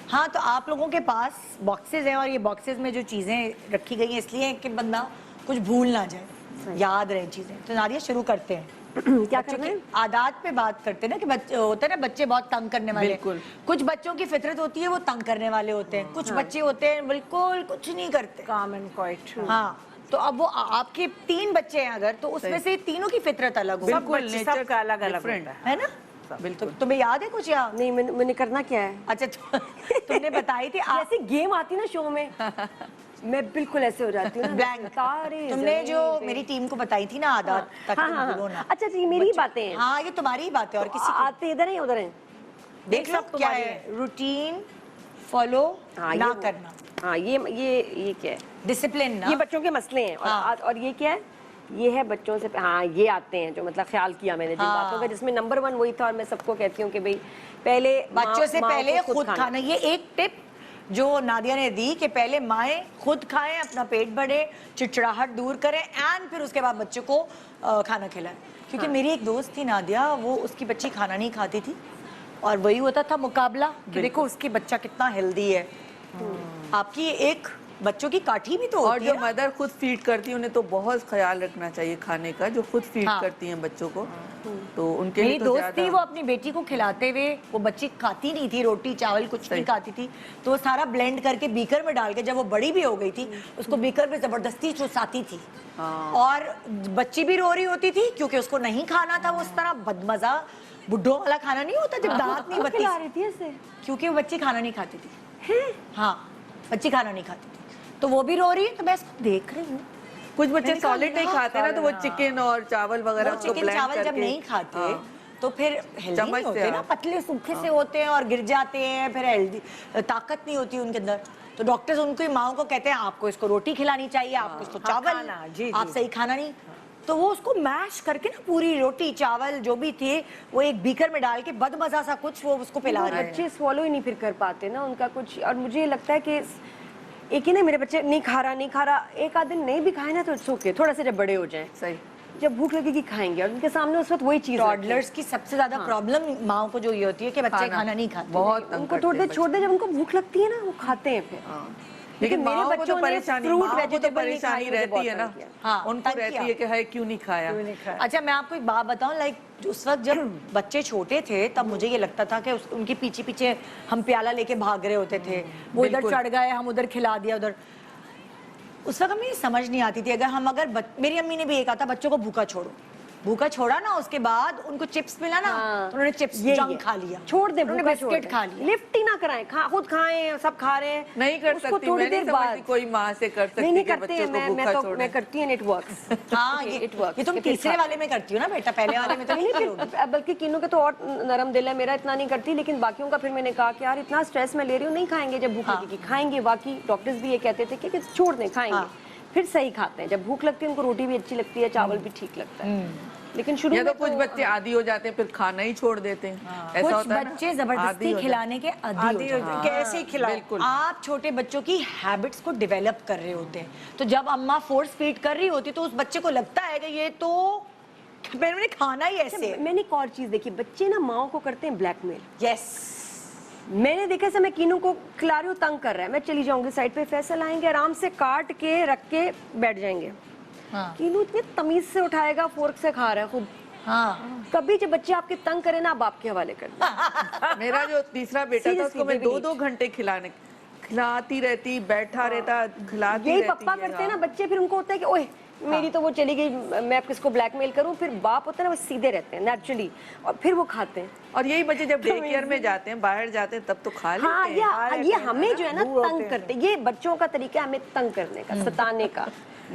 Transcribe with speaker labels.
Speaker 1: हाँ, तो आप लोगों के पास बॉक्सेस हैं और ये बॉक्सेस में जो चीजें रखी गई हैं इसलिए है कि बंदा कुछ भूल ना जाए, याद रहे चीजें। तो नादिया शुरू करते हैं।
Speaker 2: क्या करना है?
Speaker 1: आदात पे बात करते हैं ना कि बच्चे होते हैं ना, बच्चे बहुत तंग करने वाले।
Speaker 3: बिल्कुल।
Speaker 1: कुछ बच्चों की फितरत होती है वो तंग करने वाले होते हैं, कुछ बच्चे होते हैं बिल्कुल कुछ नहीं करते,
Speaker 3: काम एंड क्वाइट।
Speaker 1: हाँ। तो अब वो आपके 3 बच्चे हैं अगर, तो उसमें से तीनों की फितरत अलग हो,
Speaker 3: बिल्कुल, सबका अलग अलग होता
Speaker 1: है ना? बिल्कुल। तुम्हें याद है कुछ या
Speaker 2: नहीं, मैंने करना क्या है?
Speaker 1: अच्छा तुमने बताई थी
Speaker 2: जैसे गेम आती ना शो में, मैं बिल्कुल ऐसे हो जाती हूँ
Speaker 1: ब्लैंक। तुमने जो मेरी टीम को बताई थी ना आदत, ताकि तुम भूलो ना।
Speaker 2: अच्छा जी, मेरी ही बातें हैं।
Speaker 1: हाँ, ये तुम्हारी ही बातें और किसी की।
Speaker 2: आते इधर हैं उधर हैं।
Speaker 1: देख लो क्या है, रूटीन फॉलो ना करना।
Speaker 2: हाँ, ये क्या है?
Speaker 1: डिसिप्लिन ना।
Speaker 2: ये बच्चों के मसले हैं। और ये क्या है? ये है बच्चों से, हाँ ये आते हैं जो मतलब ख्याल किया मैंने जिन बातों का, जिसमें नंबर 1 वही था। और मैं सबको कहती हूँ कि भाई पहले
Speaker 1: बच्चों से पहले खुद खाना। ये एक टिप जो नादिया ने दी कि पहले माएँ खुद खाएं, अपना पेट भरे, चिड़चिड़ाहट दूर करें एंड फिर उसके बाद बच्चे को खाना खिलाएं। क्योंकि मेरी एक दोस्त थी नादिया, वो उसकी बच्ची खाना नहीं खाती थी और वही होता था मुकाबला कि देखो उसकी बच्चा कितना हेल्दी है। आपकी एक बच्चों की काठी भी तो
Speaker 3: और जो मदर खुद फीड करती है उन्हें तो बहुत ख्याल रखना चाहिए खाने का, जो खुद फीड करती हैं बच्चों को। तो उनके
Speaker 1: मेरी
Speaker 3: लिए तो
Speaker 1: दोस्त थी, वो अपनी बेटी को खिलाते हुए, वो बच्ची खाती नहीं थी, रोटी चावल कुछ नहीं खाती थी, तो वो सारा ब्लेंड करके बीकर में डाल के, जब वो बड़ी भी हो गई थी उसको बीकर में जबरदस्ती चुसाती थी। और बच्ची भी रो रही होती थी क्योंकि उसको नहीं खाना था वो उस तरह बदमजा बुड्ढों वाला खाना नहीं होता जब दांत नहीं बत्ती, क्योंकि वो बच्ची खाना नहीं खाती थी। हाँ, बच्ची खाना नहीं खाती थी, तो वो भी रो रही है। तो मैं इसको देख रही हूँ,
Speaker 3: कुछ बच्चे सॉलिड नहीं खाते ना, तो वो चिकन और चावल वगैरह को
Speaker 1: चिकन
Speaker 3: ब्लेंड
Speaker 1: चावल जब
Speaker 3: करके
Speaker 1: नहीं खाते तो फिर हेल्दी नहीं होते
Speaker 3: से
Speaker 1: ना, पतले सूखे से होते हैं और गिर जाते हैं, फिर हेल्दी ताकत नहीं होती उनके अंदर। तो डॉक्टर्स उनकी माओ को कहते हैं आपको इसको रोटी खिलानी चाहिए, आपको इसको चावल, आप सही खाना नहीं। तो वो उसको मैश करके ना पूरी रोटी चावल जो भी थे वो एक बीकर में डाल के बदमजा सा कुछ वो उसको पिला रहे हैं।
Speaker 2: बच्चे स्वॉलो ही नहीं फिर कर पाते ना उनका कुछ। और मुझे लगता है कि एक ही ना, मेरे बच्चे नहीं खा रहा, एक आध दिन नहीं भी खाए ना तो इट्स ओके, थोड़ा से जब बड़े हो जाएं,
Speaker 3: सही,
Speaker 2: जब भूख लगेगी खाएंगे। और उनके सामने उस वक्त वही चीज,
Speaker 1: टॉडलर्स की सबसे ज्यादा प्रॉब्लम माओ को जो ये होती है कि बच्चे खाना नहीं खाते,
Speaker 3: बहुत
Speaker 2: उनको थोड़ी देर छोड़ दे, जब उनको भूख लगती है ना वो खाते हैं फिर।
Speaker 3: लेकिन
Speaker 2: मेरे
Speaker 3: मेरे
Speaker 2: बच्चों
Speaker 3: तो
Speaker 2: ने
Speaker 3: परेशानी,
Speaker 2: फ्रूट
Speaker 3: माँ को तो
Speaker 2: वेजिटेबल
Speaker 3: परेशानी रहती है ना।
Speaker 1: हाँ,
Speaker 3: उनको रहती है कि है क्यों नहीं खाया।
Speaker 1: अच्छा, मैं आपको एक बात बताऊं, लाइक उस वक्त जब बच्चे छोटे थे तब मुझे ये लगता था कि उनके पीछे पीछे हम प्याला लेके भाग रहे होते थे, वो इधर चढ़ गए, हम उधर खिला दिया उधर। उस वक्त हमें समझ नहीं आती थी, अगर मेरी अम्मी ने भी एक कहा था बच्चों को भूखा छोड़ो, भूखा छोड़ा ना उसके बाद उनको चिप्स मिला ना, तो उन्होंने चिप्स जंक खा लिया,
Speaker 2: छोड़ दे,
Speaker 1: उन्होंने बिस्किट खा लिया।
Speaker 2: लिफ्ट ही ना कराएं, खुद खाएं, सब खा रहे हैं,
Speaker 3: नहीं कर सकती,
Speaker 2: थोड़ी
Speaker 3: मैं
Speaker 2: देर
Speaker 3: नहीं
Speaker 2: बाद
Speaker 3: समझती कोई माँ से कर सकती
Speaker 2: नहीं
Speaker 3: कि
Speaker 2: करते हैं।
Speaker 3: बच्चों को भूखा छोड़े।
Speaker 2: मैं करती हूँ, इट वर्क्स।
Speaker 1: हाँ, ये तुम तीसरे वाले में करती हो ना बेटा, पहले वाले में तो नहीं करोगी।
Speaker 2: बल्कि किन्नू के तो और नरम दिल है, मेरा इतना नहीं करती, लेकिन बाकियों का फिर मैंने कहा कि यार इतना स्ट्रेस मैं ले रही हूँ, नहीं खाएंगे, जब भूख लगेगी खाएंगे। बाकी डॉक्टर्स भी ये कहते थे कि छोड़ दें, खाएंगे, फिर सही खाते हैं। जब भूख लगती है उनको रोटी भी अच्छी लगती है, चावल भी ठीक लगता है। लेकिन शुरू में
Speaker 3: तो कुछ बच्चे आदी हो जाते हैं, फिर खाना ही छोड़ देते हैं। ऐसा होता है ना,
Speaker 1: बच्चे जबरदस्ती खिलाने के आदी हो जाते हैं। कैसे खिलाओ?
Speaker 3: बिल्कुल।
Speaker 1: आप छोटे बच्चों की हैबिट्स को डेवलप कर रहे होते हैं, तो जब अम्मा फोर्स फीड कर रही होती तो उस बच्चे को लगता है कि ये तो मैंने खाना ही ऐसे।
Speaker 2: मैंने एक और चीज देखी, बच्चे ना माओ को करते हैं ब्लैकमेल।
Speaker 1: यस,
Speaker 2: मैंने देखा से मैं कीनू को खिला रही हूँ, तंग कर रहा है, मैं चली जाऊंगी साइड पे, फैसल आएंगे आराम से काट के रख के बैठ जाएंगे। कीनू इतनी तमीज से उठाएगा, फोर्क से खा रहा है खुद।
Speaker 1: हाँ,
Speaker 2: कभी जब बच्चे आपके तंग करे ना, आप आपके हवाले कर दो।
Speaker 3: मेरा जो तीसरा बेटा था उसको मैं 2-2 घंटे खिलाती रहती, बैठा रहता, खिलाती
Speaker 2: यही
Speaker 3: रहती।
Speaker 2: पप्पा करते हैं ना बच्चे, फिर उनको होता है कि ओए मेरी तो वो चली गई, मैं अब किसको ब्लैकमेल करूं। फिर बाप होता है ना, वो सीधे रहते हैं नेचुरली, और फिर वो खाते हैं।
Speaker 3: और यही बच्चे जब डे केयर में जाते हैं, बाहर जाते हैं, तब तो खा लेते हैं।
Speaker 2: हाँ, ये हमें जो है ना तंग करते, ये बच्चों का तरीका है हमें तंग करने का, सताने का।